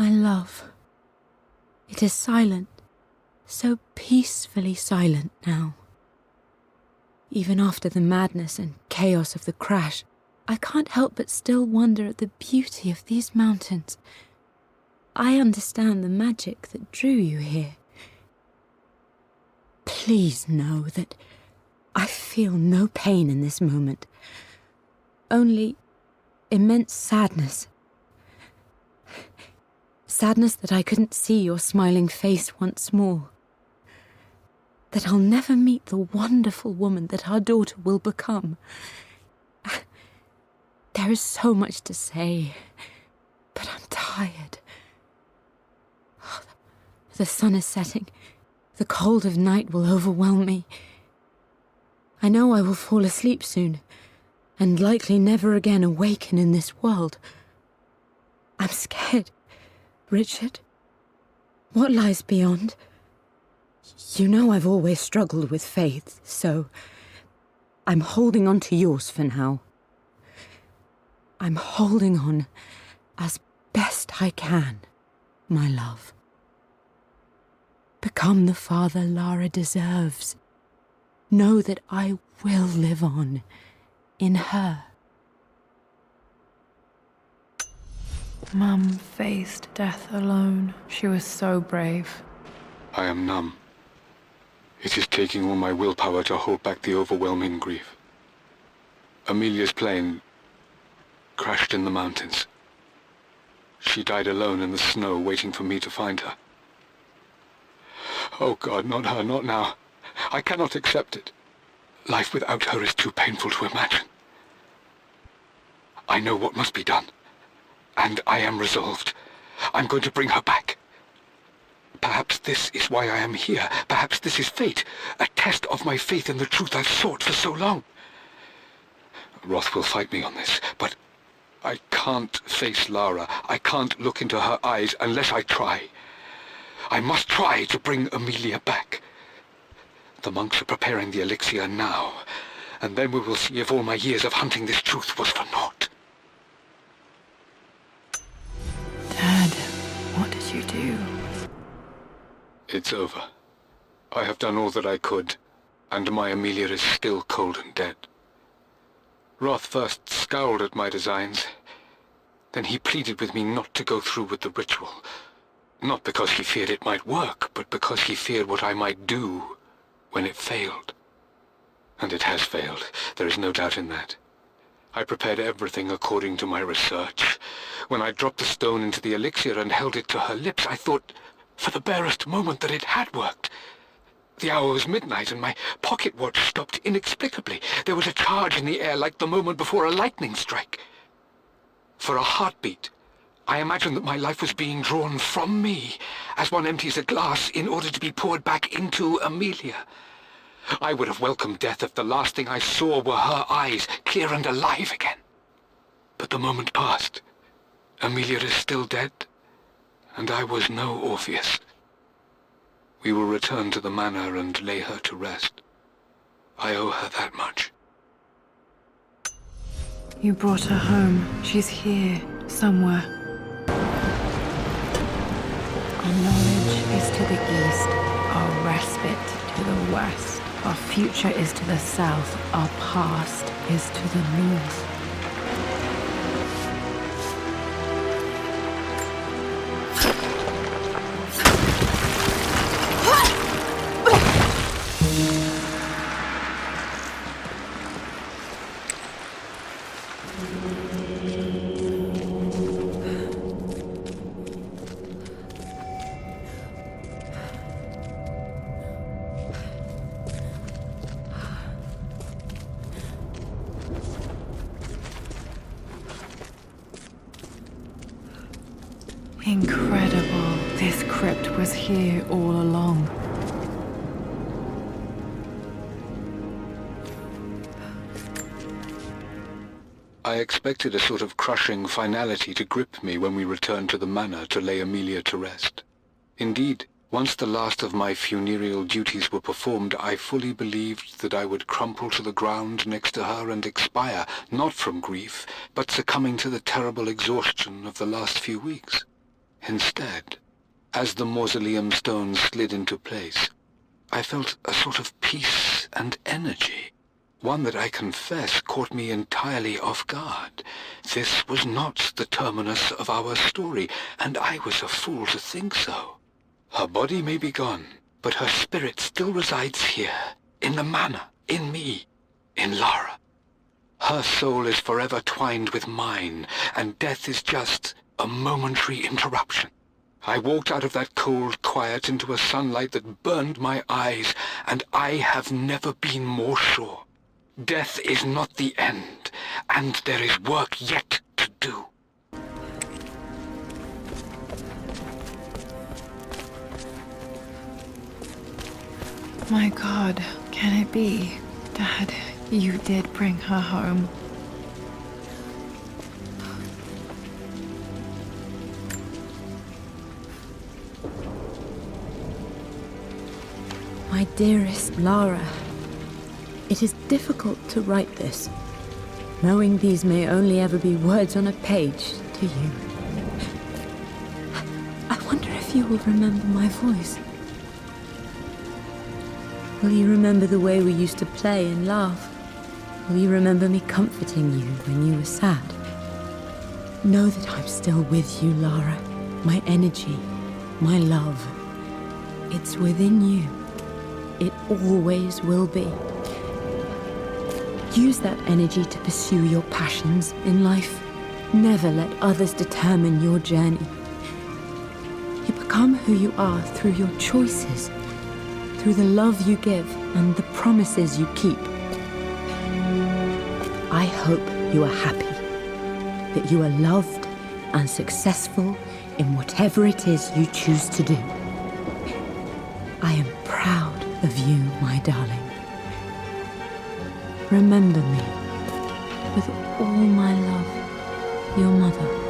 My love. It is silent, so peacefully silent now. Even after the madness and chaos of the crash, I can't help but still wonder at the beauty of these mountains. I understand the magic that drew you here. Please know that I feel no pain in this moment, only immense sadness. Sadness that I couldn't see your smiling face once more. That I'll never meet the wonderful woman that our daughter will become. There is so much to say, but I'm tired. The sun is setting. The cold of night will overwhelm me. I know I will fall asleep soon, and likely never again awaken in this world. I'm scared. Richard, what lies beyond? You know I've always struggled with faith, so I'm holding on to yours for now. I'm holding on as best I can, my love. Become the father Lara deserves. Know that I will live on in her. Mum faced death alone. She was so brave. I am numb. It is taking all my willpower to hold back the overwhelming grief. Amelia's plane crashed in the mountains. She died alone in the snow, waiting for me to find her. Oh God, not her, not now. I cannot accept it. Life without her is too painful to imagine. I know what must be done, and I am resolved. I'm going to bring her back. Perhaps this is why I am here. Perhaps this is fate, a test of my faith in the truth I've sought for so long. Roth will fight me on this, but I can't face Lara. I can't look into her eyes unless I try. I must try to bring Amelia back. The monks are preparing the elixir now, and then we will see if all my years of hunting this truth was for naught. Dad, what did you do? It's over. I have done all that I could, and my Amelia is still cold and dead. Roth first scowled at my designs. Then he pleaded with me not to go through with the ritual. Not because he feared it might work, but because he feared what I might do when it failed. And it has failed. There is no doubt in that. I prepared everything according to my research. When I dropped the stone into the elixir and held it to her lips, I thought for the barest moment that it had worked. The hour was midnight, and my pocket watch stopped inexplicably. There was a charge in the air like the moment before a lightning strike. For a heartbeat, I imagined that my life was being drawn from me, as one empties a glass in order to be poured back into Amelia. I would have welcomed death if the last thing I saw were her eyes, clear and alive again. But the moment passed. Amelia is still dead, and I was no Orpheus. We will return to the Manor and lay her to rest. I owe her that much. You brought her home. She's here, somewhere. Our knowledge is to the east, our respite to the west. Our future is to the south, our past is to the north. Incredible. This crypt was here all along. I expected a sort of crushing finality to grip me when we returned to the Manor to lay Amelia to rest. Indeed, once the last of my funereal duties were performed, I fully believed that I would crumple to the ground next to her and expire, not from grief, but succumbing to the terrible exhaustion of the last few weeks. Instead, as the mausoleum stones slid into place, I felt a sort of peace and energy, one that I confess caught me entirely off guard. This was not the terminus of our story, and I was a fool to think so. Her body may be gone, but her spirit still resides here, in the Manor, in me, in Lara. Her soul is forever twined with mine, and death is just a momentary interruption. I walked out of that cold quiet into a sunlight that burned my eyes, and I have never been more sure. Death is not the end, and there is work yet to do. My God, can it be? Dad, you did bring her home. My dearest Lara, it is difficult to write this, knowing these may only ever be words on a page to you. I wonder if you will remember my voice. Will you remember the way we used to play and laugh? Will you remember me comforting you when you were sad? Know that I'm still with you, Lara. My energy, my love. It's within you. It always will be. Use that energy to pursue your passions in life. Never let others determine your journey. You become who you are through your choices, through the love you give and the promises you keep. I hope you are happy, that you are loved and successful in whatever it is you choose to do. I am proud of you, my darling. Remember me with all my love, your mother.